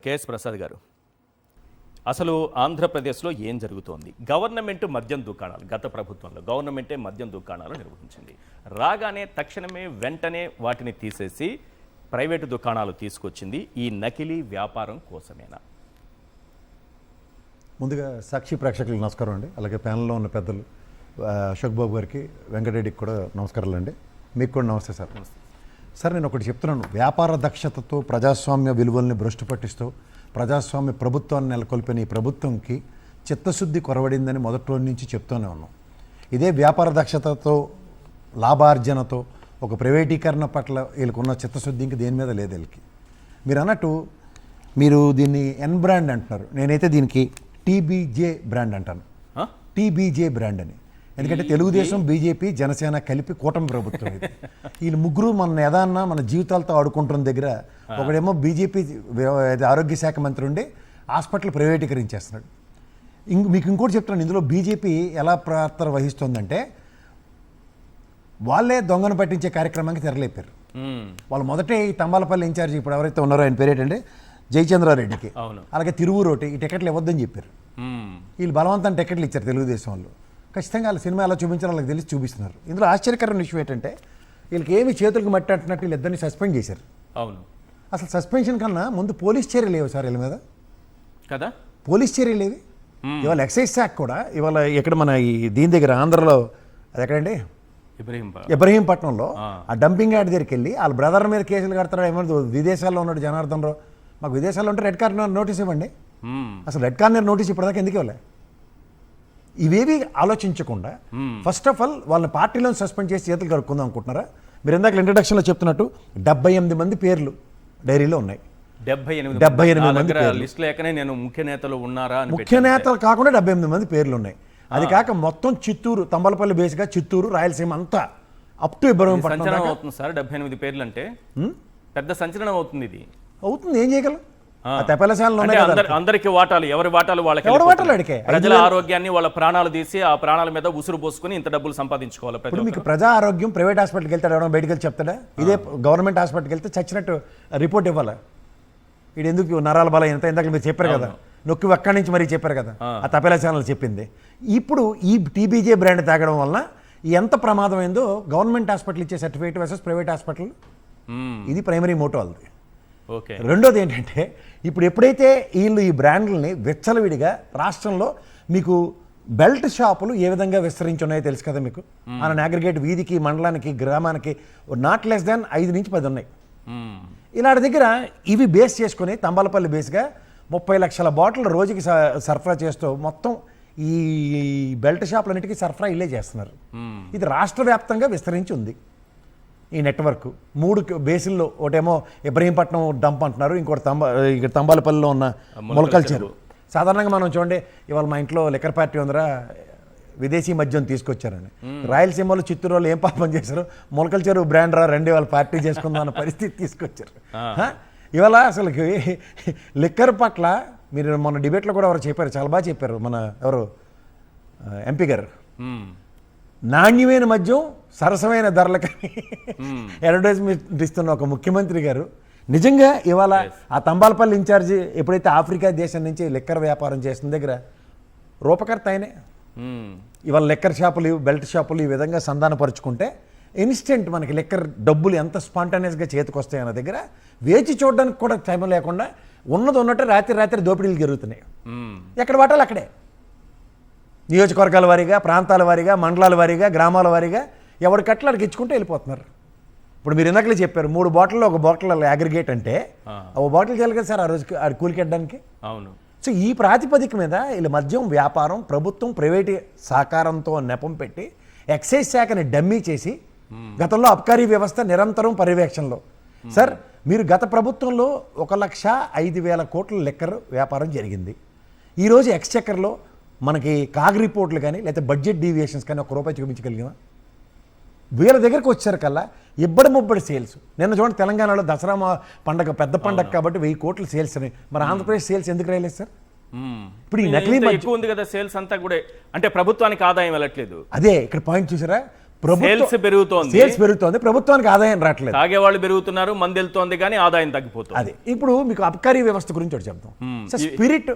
KS Prasad గారు, అసలు ఆంధ్రప్రదేశ్లో ఏం జరుగుతోంది? గవర్నమెంట్ మద్యం దుకాణాలు, గత ప్రభుత్వంలో గవర్నమెంటే మద్యం దుకాణాలు నిర్వహించింది. రాగానే తక్షణమే వెంటనే వాటిని తీసేసి ప్రైవేటు దుకాణాలు తీసుకొచ్చింది. ఈ నకిలీ వ్యాపారం కోసమేనా? ముందుగా సాక్షి ప్రేక్షకులకు నమస్కారం అండి. అలాగే ప్యానల్లో ఉన్న పెద్దలు అశోక్ బాబు గారికి, వెంకటరెడ్డికి కూడా నమస్కారాలు అండి. మీకు కూడా నమస్తే సార్. సార్, నేను ఒకటి చెప్తున్నాను. వ్యాపార దక్షతతో ప్రజాస్వామ్య విలువల్ని భ్రష్టు పట్టిస్తూ ప్రజాస్వామ్య ప్రభుత్వాన్ని నెలకొల్పిన ఈ ప్రభుత్వంకి చిత్తశుద్ధి కొరవడిందని మొదటి రోజు నుంచి చెప్తూనే ఉన్నాం. ఇదే వ్యాపార దక్షతతో లాభార్జనతో ఒక ప్రైవేటీకరణ పట్ల వీళ్ళకున్న చిత్తశుద్ధి ఇంక దేని మీద లేదు వీళ్ళకి. మీరు అన్నట్టు మీరు దీన్ని ఎన్ బ్రాండ్ అంటున్నారు, నేనైతే దీనికి టీబీజే బ్రాండ్ అంటాను. టీబీజే బ్రాండ్ అని, ఎందుకంటే తెలుగుదేశం, బీజేపీ, జనసేన కలిపి కూటమి ప్రభుత్వం ఇది. వీళ్ళు ముగ్గురు మన ఏదన్నా మన జీవితాలతో ఆడుకుంటున్న దగ్గర ఒకడేమో బీజేపీ ఆరోగ్య శాఖ మంత్రి ఉండి హాస్పిటల్ ప్రైవేటీకరించేస్తున్నాడు. మీకు ఇంకోటి చెప్తున్నాను, ఇందులో బీజేపీ ఎలా పాత్ర వహిస్తుందంటే వాళ్ళే దొంగను పట్టించే కార్యక్రమానికి తెరలేపారు. వాళ్ళు మొదటే ఈ తంబాలపల్లి ఇన్ఛార్జి ఇప్పుడు ఎవరైతే ఉన్నారో ఆయన పేరేటంటే జయచంద్రారెడ్డికి, అలాగే తిరువూరు ఒకటి ఈ టికెట్లు ఇవ్వద్దని చెప్పారు. వీళ్ళు బలవంతం టికెట్లు ఇచ్చారు తెలుగుదేశం వాళ్ళు. ఖచ్చితంగా వాళ్ళ సినిమా ఎలా చూపించాలో వాళ్ళకి తెలిసి చూపిస్తున్నారు. ఇందులో ఆశ్చర్యకరమైన విషయం ఏంటంటే వీళ్ళకి ఏమి చేతులకు మట్టి అంటున్నట్టు వీళ్ళిద్దరిని సస్పెండ్ చేశారు. అవును, అసలు సస్పెన్షన్ కన్నా ముందు పోలీస్ చర్యలు లేవు సార్ వీళ్ళ మీద కదా. పోలీస్ చర్యలు లేవి. ఇవాళ ఎక్సైజ్ శాఖ కూడా ఇవాళ ఇక్కడ మన ఈ దీని దగ్గర ఆంధ్రలో అది ఎక్కడండి ఇబ్రహీంపట్నంలో ఆ డంపింగ్ యార్డ్ దగ్గరికి వెళ్ళి వాళ్ళ బ్రదర్ మీద కేసులు కడతారు. ఏమన్నా విదేశాల్లో ఉన్నాడు జనార్దన్ రావు, మాకు విదేశాల్లో ఉంటే రెడ్ కార్నర్ నోటీస్ ఇవ్వండి. అసలు రెడ్ కార్నర్ నోటీస్ ఇప్పటిదాకా ఎందుకు ఇవ్వలే? ఇవేవి ఆలోచించకుండా ఫస్ట్ ఆఫ్ ఆల్ వాళ్ళని పార్టీలో సస్పెండ్ చేసి చేతులు కడుక్కుందాం అనుకుంటున్నారా? మీరు ఇందాక ఇంట్రడక్షన్లో చెప్తున్నట్టు 78 మంది పేర్లు డైరీలో ఉన్నాయి. 78 మంది ముఖ్య నేతలు కాకుండా 78 మంది పేర్లు ఉన్నాయి. అది కాక మొత్తం చిత్తూరు, తంబలపల్లి బేస్గా చిత్తూరు, రాయలసీమ అంతా అప్ టు ఇబ్రహీంపట్నం అవుతుంది సార్. 78 పేర్లు అంటే పెద్ద సంచలనం అవుతుంది. ఇది అవుతుంది, ఏం చేయగలం? అందరికి వాటాలు, ఎవరి వాటాలు వాళ్ళకి, ప్రజల ఆరోగ్యాన్ని వాళ్ళ ప్రాణాలు తీసి ఆ ప్రాణాల మీద ఉసురు పోసుకుని ఇంత డబ్బులు సంపాదించుకోవాలి. ఇప్పుడు మీకు ప్రజా ఆరోగ్యం ప్రైవేట్ హాస్పిటల్కి వెళ్తాడు, ఎవరైనా బయటకు వెళ్ళి చెప్తాడా? ఇదే గవర్నమెంట్ హాస్పిటల్కి వెళ్తే చచ్చినట్టు రిపోర్ట్ ఇవ్వాలి. ఇది ఎందుకు నరాల బలం ఎంత ఇందాక మీరు చెప్పారు కదా, నొక్కి అక్కడి నుంచి మరీ చెప్పారు కదా, ఆ తపేలా ఛానల్ చెప్పింది. ఇప్పుడు ఈ టీబీజే బ్రాండ్ తాగడం వల్ల ఎంత ప్రమాదం అయిందో గవర్నమెంట్ హాస్పిటల్ ఇచ్చే సర్టిఫికేట్ వర్సెస్ ప్రైవేట్ హాస్పిటల్, ఇది ప్రైమరీ మోటో వాళ్ళది. రెండోది ఏంటంటే ఇప్పుడు ఎప్పుడైతే వీళ్ళు ఈ బ్రాండ్లని విచ్చలవిడిగా రాష్ట్రంలో మీకు బెల్ట్ షాపులు ఏ విధంగా విస్తరించి ఉన్నాయో తెలుసు కదా మీకు. మన అగ్రిగేట్ వీధికి, మండలానికి, గ్రామానికి నాట్ లెస్ దాన్ 5 నుంచి 10 ఉన్నాయి. ఇలాంటి దగ్గర ఇవి బేస్ చేసుకుని తంబాలపల్లి బేస్గా 30 లక్షల బాటిల్ రోజుకి సరఫరా చేస్తూ మొత్తం ఈ బెల్ట్ షాపులన్నిటికీ సరఫరా ఇల్లే చేస్తున్నారు. ఇది రాష్ట్ర వ్యాప్తంగా విస్తరించి ఉంది ఈ నెట్వర్క్. 3 బేసిల్లో, ఒకటేమో ఇబ్రహీంపట్నం డంప్ అంటున్నారు, ఇంకోటి ఇక్కడ తంబాలపల్లిలో ఉన్న మొలకల చెరువు. సాధారణంగా మనం చూడండి, ఇవాళ మా ఇంట్లో లిక్కర్ పార్టీ ఉందరా, విదేశీ మద్యం తీసుకొచ్చారని. రాయలసీమలో, చిత్తూరులో ఏం పాపం చేశారు, మొలకల చెరువు బ్రాండ్ రా రండి వాళ్ళు పార్టీ చేసుకుందాం అన్న పరిస్థితి తీసుకొచ్చారు. ఇవాళ అసలు లిక్కర్ పట్ల మీరు మొన్న డిబేట్లో కూడా ఎవరు చెప్పారు, చాలా బాగా చెప్పారు, మన ఎవరు ఎంపీ గారు. నాణ్యమైన మద్యం సరసమైన ధరలకని అడ్వర్టైజ్మెంట్ ఇస్తున్న ఒక ముఖ్యమంత్రి గారు నిజంగా ఇవాళ ఆ తంబాలపల్లి ఇన్ఛార్జి ఎప్పుడైతే ఆఫ్రికా దేశం నుంచి లిక్కర్ వ్యాపారం చేసిన దగ్గర రూపకర్త ఆయనే. ఇవాళ లిక్కర్ షాపులు, బెల్ట్ షాపులు ఈ విధంగా సంధానపరుచుకుంటే ఇన్స్టెంట్ మనకి లిక్కర్ డబ్బులు ఎంత స్పాంటానియస్గా చేతికి వస్తాయి అన్న దగ్గర వేచి చూడడానికి కూడా టైం లేకుండా ఉన్నది ఉన్నట్టు రాత్రి దోపిడీలు జరుగుతున్నాయి. ఎక్కడ వాటాలు అక్కడే, నియోజకవర్గాల వారీగా, ప్రాంతాల వారీగా, మండలాల వారీగా, గ్రామాల వారీగా ఎవరి కట్లకి ఇచ్చుకుంటూ వెళ్ళిపోతున్నారు. ఇప్పుడు మీరు ఇందాకలే చెప్పారు 3 బాటిల్లో ఒక బాటిల్ అగ్రిగేట్ అంటే ఒక బాటిల్ చేయాలి కదా సార్ ఆ రోజుకి కూలికెట్టడానికి. అవును. సో ఈ ప్రాతిపదిక మీద వీళ్ళ మద్యం వ్యాపారం ప్రభుత్వం ప్రైవేట్ సహకారంతో నెపం పెట్టి ఎక్సైజ్ శాఖని డమ్మీ చేసి గతంలో అబ్కారీ వ్యవస్థ నిరంతరం పర్యవేక్షణలో. సార్, మీరు గత ప్రభుత్వంలో 1,05,000 కోట్ల లిక్కర్ వ్యాపారం జరిగింది. ఈరోజు ఎక్స్చెక్కర్లో మనకి కాగ్ రిపోర్ట్లు కానీ లేకపోతే బడ్జెట్ డీవియేషన్స్ కానీ ₹1 చూపించగలిగినా? వీళ్ళ దగ్గరకు వచ్చేసరికల్లా ముబ్బడి సేల్స్. నిన్న చూడండి, తెలంగాణలో దసరా పండగ పెద్ద పండగ కాబట్టి 1000 కోట్ల సేల్స్ అని. మరి ఆంధ్రప్రదేశ్ సేల్స్ ఎందుకు రాయలేదు సార్? ఇప్పుడు ఈ నకిలీ ఎక్కువ ఉంది కదా సేల్స్ అంతా కూడా, అంటే ప్రభుత్వానికి ఆదాయం వెళ్ళట్లేదు. అదే ఇక్కడ పాయింట్ చూసారా, సేల్స్ పెరుగుతోంది, సేల్స్ పెరుగుతోంది, ప్రభుత్వానికి ఆదాయం రావట్లేదు. తాగేవాళ్ళు పెరుగుతున్నారు, మంది వెళ్తోంది కానీ ఆదాయం తగ్గిపోతుంది. అదే ఇప్పుడు మీకు అబ్కారీ వ్యవస్థ గురించి ఒకటి చెప్తాం సార్. స్పిరిట్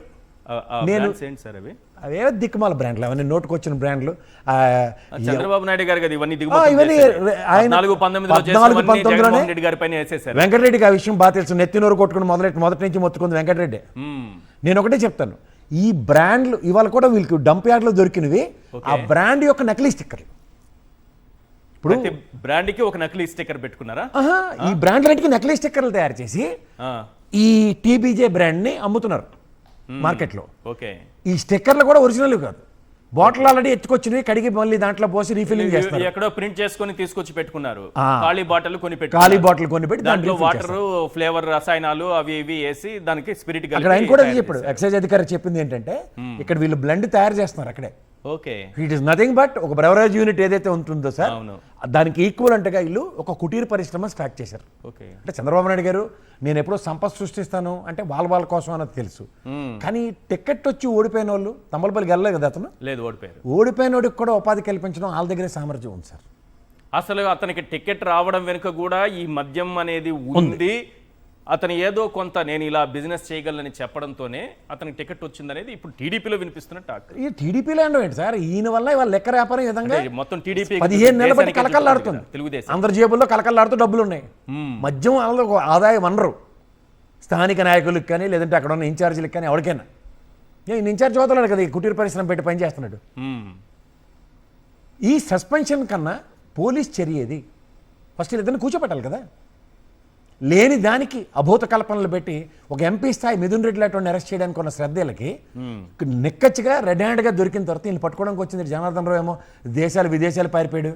నేను ఏంటి సార్ అవి అవే దిక్కుమాల బ్రాండ్లు, అవన్నీ నోటుకు వచ్చిన బ్రాండ్లు. చంద్రబాబు నాయుడు గారు కదా ఇవన్నీ ఇవన్నీ ఆయన 14-19లోనే రెడ్డి గారి పైన వేసేసారు. వెంకటరెడ్డికి ఆ విషయం బాగా తెలుసు. నెత్తినోరు కొట్టుకుని మొదటి నుంచి మొత్తుకుంది వెంకటరెడ్డి. నేను ఒకటే చెప్తాను, ఈ బ్రాండ్లు ఇవాళ కూడా వీళ్ళకి డంప్ యార్డ్లో దొరికినవి ఆ బ్రాండ్ యొక్క నకిలీ స్టిక్కర్లు. ఇప్పుడు బ్రాండ్ కి ఒక నకిలీ స్టిక్కర్ పెట్టుకున్నారా? ఈ బ్రాండ్లన్నిటికీ నకిలీ స్టిక్కర్లు తయారు చేసి ఈ టీబీజే బ్రాండ్ ని అమ్ముతున్నారు మార్కెట్లో. ఓకే, ఈ స్టిక్కర్లు కూడా ఒరిజినల్ కాదు, బాటిల్ ఆల్రెడీ ఎత్తుకొచ్చినవి, కడిగి మళ్ళీ దాంట్లో పోసి రీఫిల్లింగ్ చేస్తారు. ఎక్కడో ప్రింట్ చేసుకొని తీసుకొచ్చి పెట్టుకున్నారు. ఖాళీ బాటిల్ కొని పెట్టి, ఖాళీ బాటిల్ కొని పెట్టి దాంట్లో వాటర్, ఫ్లేవర్, రసాయనాలు అవి ఇవి వేసి దానికి స్పిరిట్. అక్కడ ఆయన కూడా చెప్పాడు, ఎక్సైజ్ అధికారి చెప్పింది ఏంటంటే ఇక్కడ వీళ్ళు బ్లెండ్ తయారు చేస్తున్నారు అక్కడే. Okay, it is nothing but ఒక బ్రెవరేజ్ యూనిట్ ఏదైతే ఉంటుందో సార్, దానికి ఈక్వల్ అంటగా వీళ్ళు ఒక కుటీర పరిశ్రమ స్టార్ట్ చేశారు. ఓకే, అంటే చంద్రబాబు నాయుడు గారు నేను ఎప్పుడో సంపద సృష్టిస్తాను అంటే వాళ్ళ కోసం అన్నది తెలుసు. కానీ టికెట్ వచ్చి ఓడిపోయిన వాళ్ళు, తమ్మలపల్లికి వెళ్ళలేదు కదా అతను, లేదు ఓడిపోయారు. ఓడిపోయిన వాడికి కూడా ఉపాధి కల్పించడం వాళ్ళ దగ్గరే సామర్థ్యం ఉంది సార్. అసలు అతనికి టికెట్ రావడం వెనుక కూడా ఈ మద్యం అనేది ఉంది. అతను ఏదో కొంత నేను ఇలా బిజినెస్ చేయగలని చెప్పడంతోనే అతనికి టికెట్ వచ్చిందనేది ఇప్పుడు టీడీపీలో వినిపిస్తున్న టాక్. ఈ టీడీపీలో ఏంటి సార్, ఈయన వల్ల ఇవాళ లెక్క వ్యాపారం విధంగా మొత్తం టీడీపీ 15 నెలల బట్టి కలకల్లాడుతుంది. తెలుగుదేశం అందరి జేబుల్లో కలకల్లాడుతూ డబ్బులు ఉన్నాయి. మద్యం వాళ్ళలో ఆదాయం అనరు స్థానిక నాయకులకు కానీ, లేదంటే అక్కడ ఉన్న ఇన్ఛార్జీలకు కానీ, ఎవరికైనా. నేను ఇన్ఛార్జ్ అవుతున్నాడు కదా, ఈ కుటీర పరిశ్రమ పెట్టి పనిచేస్తున్నాడు. ఈ సస్పెన్షన్ కన్నా పోలీస్ చర్య ఏది? ఫస్ట్ ఇద్దరిని కూర్చోపెట్టాలి కదా. లేని దానికి అభూత కల్పనలు పెట్టి ఒక ఎంపీ స్థాయి మిథున్ రెడ్డి లాంటి అరెస్ట్ చేయడానికి ఉన్న శ్రద్ధలకి నిక్కచ్చిగా రెడ్ హ్యాండ్గా దొరికిన తర్వాత వీళ్ళు పట్టుకోవడానికి వచ్చింది జనార్దన్ రావు ఏమో విదేశాలు పారిపోయాడు.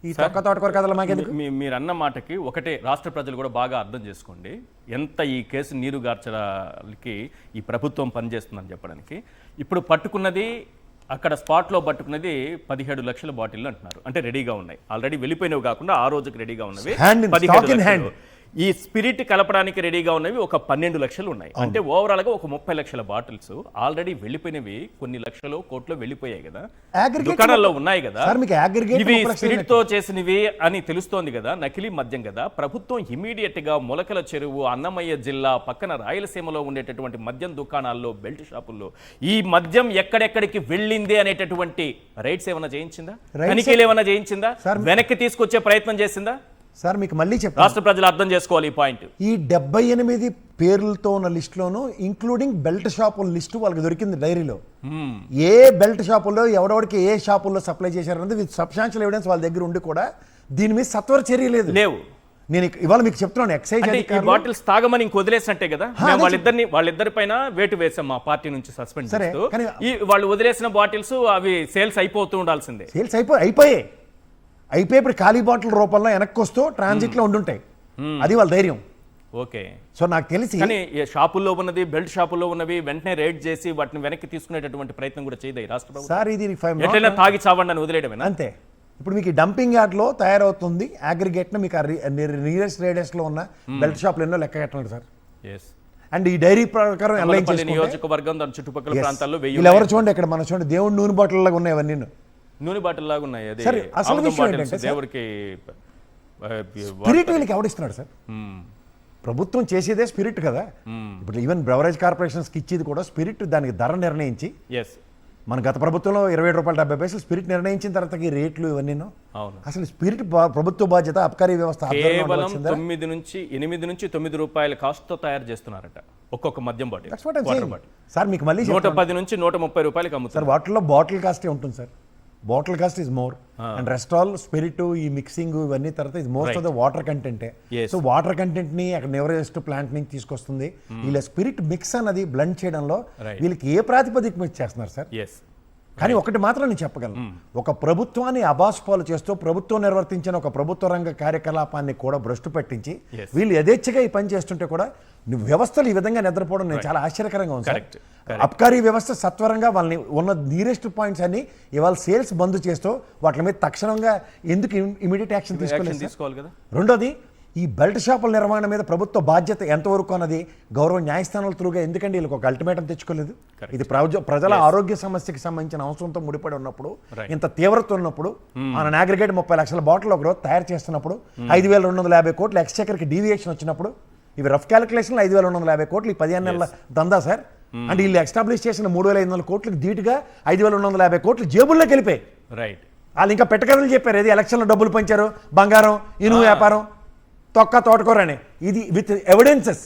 ఈ తొక్క తోటకూర కథలు మాకెందుకు? మీరు అన్న మాటకి ఒకటే రాష్ట్ర ప్రజలు కూడా బాగా అర్థం చేసుకోండి, ఎంత ఈ కేసు నీరు గార్చడానికి ఈ ప్రభుత్వం పనిచేస్తుందని చెప్పడానికి. ఇప్పుడు పట్టుకున్నది, అక్కడ స్పాట్లో పట్టుకున్నది 17 లక్షల బాటిల్ అంటున్నారు. అంటే రెడీగా ఉన్నాయి, ఆల్రెడీ వెళ్ళిపోయినవి కాకుండా ఆ రోజుకి రెడీగా ఉన్నవి 17 లక్షలు. ఈ స్పిరిట్ కలపడానికి రెడీగా ఉన్నవి ఒక 12 లక్షలు ఉన్నాయి. అంటే ఓవరాల్ గా ఒక 30 లక్షల బాటిల్స్ ఆల్రెడీ వెళ్ళిపోయినవి, కొన్ని లక్షలు కోట్లు వెళ్ళిపోయాయి కదా, దుకాణాల్లో ఉన్నాయి కదా. ఇవి స్పిరిట్ తో చేసినవి అని తెలుస్తోంది కదా, నకిలీ మద్యం కదా. ప్రభుత్వం ఇమీడియట్ గా మొలకల చెరువు, అన్నమయ్య జిల్లా పక్కన రాయలసీమలో ఉండేటటువంటి మద్యం దుకాణాల్లో, బెల్ట్ షాపుల్లో ఈ మద్యం ఎక్కడెక్కడికి వెళ్ళింది అనేటటువంటి రైట్స్ ఏమైనా చేయించిందా? తనిఖీలు ఏమైనా చేయించిందా? వెనక్కి తీసుకొచ్చే ప్రయత్నం చేసిందా? సార్ మీకు మళ్ళీ చెప్తాను, రాష్ట్ర ప్రజలు అర్థం చేసుకోవాలి ఈ పాయింట్. ఈ 78 పేర్లతో ఉన్న లిస్టులోను ఇంక్లూడింగ్ బెల్ట్ షాపుల లిస్టు వాళ్ళకి దొరికింది డైరీలో. ఏ బెల్ట్ షాపుల్లో ఎవడెవడికి ఏ షాపుల్లో సప్లై చేశారన్నది విత్ సబ్స్టాన్షియల్ ఎవిడెన్స్ వాళ్ళ దగ్గర ఉండి కూడా దీని మీద సత్వర చర్య లేవు. నేను ఇవాళ మీకు చెప్తున్నాను, ఎక్సైజ్ అధికారులు బాటిల్స్ తాగమని ఇంక వదిలేసినట్టే కదా. వాళ్ళిద్దరి పైన వేటు వేసాం మా పార్టీ నుంచి సస్పెండ్ చేస్తూ. వాళ్ళు వదిలేసిన బాటిల్స్ అవి సేల్స్ అయిపోతూ ఉండాల్సిందే. సేల్స్ అయిపోయాయి. ఇప్పుడు ఖాళీ బాటిల్ రూపంలో వెనక్కి వస్తూ ట్రాన్సిట్ లో ఉండుంటాయి. అది వాళ్ళ ధైర్యం. ఓకే, సో నాకు తెలిసి కానీ షాపుల్లో ఉన్నది, బెల్ట్ షాపుల్లో ఉన్నవి వెంటనే రేట్ చేసి వాటిని వెనక్కి తీసుకునేటటువంటి ప్రయత్నం కూడా చేయదు రాష్ట్ర ప్రభుత్వం. సార్ ఇది ఎట్లయినా తాగి చావండి అని వదిలేయడమేనా? అంతే. ఇప్పుడు మీకు డంపింగ్ యార్డ్ లో తయారవుతుంది అగ్రిగేట్ ను, మీకు నియరెస్ట్ రేడియస్ లో ఉన్న బెల్ట్ షాపులు ఎన్నో లెక్క కట్టండి సార్. అండ్ ఈ డైరీ ప్రకారం నియోజకవర్గం దాని చుట్టుపక్కల ప్రాంతాల్లో ఎవరు చూడండి, ఇక్కడ మనం చూడండి దేవుడి నూనె బాటిల్ లాగా ఉన్నాయి అవన్నీ. నూనె బాటిల్ లాగా ఉన్నాయి. అసలు విషయం ఏంటంటే దేవుడికి స్పిరిట్ వీళ్ళకి ఎవడిస్తున్నాడు సార్? ప్రభుత్వం చేసేదే స్పిరిట్ కదా. ఇప్పుడు ఈవెన్ బ్రెవరేజ్ కార్పొరేషన్స్కి ఇచ్చేది కూడా స్పిరిట్. దానికి ధర నిర్ణయించి, మన గత ప్రభుత్వంలో 27 రూపాయలు 70 పైసలు స్పిరిట్ నిర్ణయించిన తర్వాత ఈ రేట్లు ఇవన్నీ. అసలు స్పిరిట్ ప్రభుత్వ బాధ్యత, అబ్కారీ వ్యవస్థ. కేవలం 8 నుంచి 9 రూపాయల కాస్ట్ తో తయారు చేస్తున్నారట ఒక్కొక్క మద్యం బాటిల్. సార్ మీకు మళ్ళీ 110 నుంచి 130 రూపాయలకి అమ్ముతారు సార్. వాటిలో బాటిల్ కాస్టే ఉంటుంది sir. Bottle cost is more and rest all spirit, ఈ మిక్సింగ్ ఇవన్నీ తర్వాత ఇది మోస్ట్ ఆఫ్ ద వాటర్ కంటెంటే. సో వాటర్ కంటెంట్ ని అక్కడ నెవరెస్ట్ ప్లాంట్ నుంచి తీసుకొస్తుంది. వీళ్ళ స్పిరిట్ మిక్స్ అన్నది బ్లెండ్ చేయడంలో వీళ్ళకి ఏ ప్రాతిపదిక మీద చేస్తున్నారు సార్? కానీ ఒకటి మాత్రం నేను చెప్పగలను, ఒక ప్రభుత్వాన్ని అబాస్పాలు చేస్తూ ప్రభుత్వం నిర్వర్తించిన ఒక ప్రభుత్వ రంగ కార్యకలాపాన్ని కూడా భ్రష్టు పట్టించి వీళ్ళు యథేచ్ఛగా ఈ పని చేస్తుంటే కూడా వ్యవస్థలు ఈ విధంగా నిద్రపోవడం నేను చాలా ఆశ్చర్యకరంగా ఉంది సార్. అబ్కారీ వ్యవస్థ సత్వరంగా వాళ్ళని ఉన్న నీరెస్ట్ పాయింట్స్ అన్ని ఇవాళ సేల్స్ బంద్ చేస్తూ వాటి మీద తక్షణంగా ఎందుకు ఇమీడియట్ యాక్షన్ తీసుకోవాలి కదా. రెండోది, ఈ బెల్ట్ షాపుల నిర్వహణ మీద ప్రభుత్వ బాధ్యత ఎంతవరకు అన్నది గౌరవ న్యాయస్థానాల త్రూగా ఎందుకంటే వీళ్ళకి ఒక అల్టిమేటం తెచ్చుకోలేదు. ఇది ప్రజల ఆరోగ్య సమస్యకి సంబంధించిన అవసరంతో ముడిపడి ఉన్నప్పుడు, ఇంత తీవ్రత ఉన్నప్పుడు, మన అగ్రిగేట్ 30 లక్షల బాటిల్ ఒక రోజు తయారు చేస్తున్నప్పుడు, 5,250 కోట్లు ఎక్స్చెకర్కి డీవియేషన్ వచ్చినప్పుడు, ఇవి రఫ్ క్యాలిక్యులేషన్లో 5,250 కోట్లు ఈ 15 నెలల దందా సార్. అంటే వీళ్ళు ఎస్టాబ్లిష్ చేసిన 3,500 కోట్లకి ధీటుగా 5,250 కోట్లు జేబుల్లోకి వెళ్ళిపోయి రైట్. వాళ్ళు ఇంకా పెట్టకరలు చెప్పారు, ఏది ఎలక్షన్లో డబ్బులు పంచారు, బంగారం, ఇనుము వ్యాపారం, తొక్క తోటకూరని. ఇది విత్ ఎవిడెన్సెస్.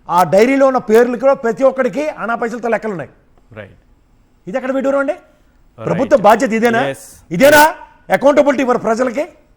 ఆ డైరీలో ఉన్న పేర్లు కూడా ప్రతి ఒక్కడికి అనా పైసలతో లెక్కలు ఉన్నాయి. రైట్. ఇది ఎక్కడ పెట్టారు అండి? ప్రభుత్వ బాధ్యత ఇదేనా? Yes. ఇదేనా అకౌంటబిలిటీ మరి ప్రజలకి?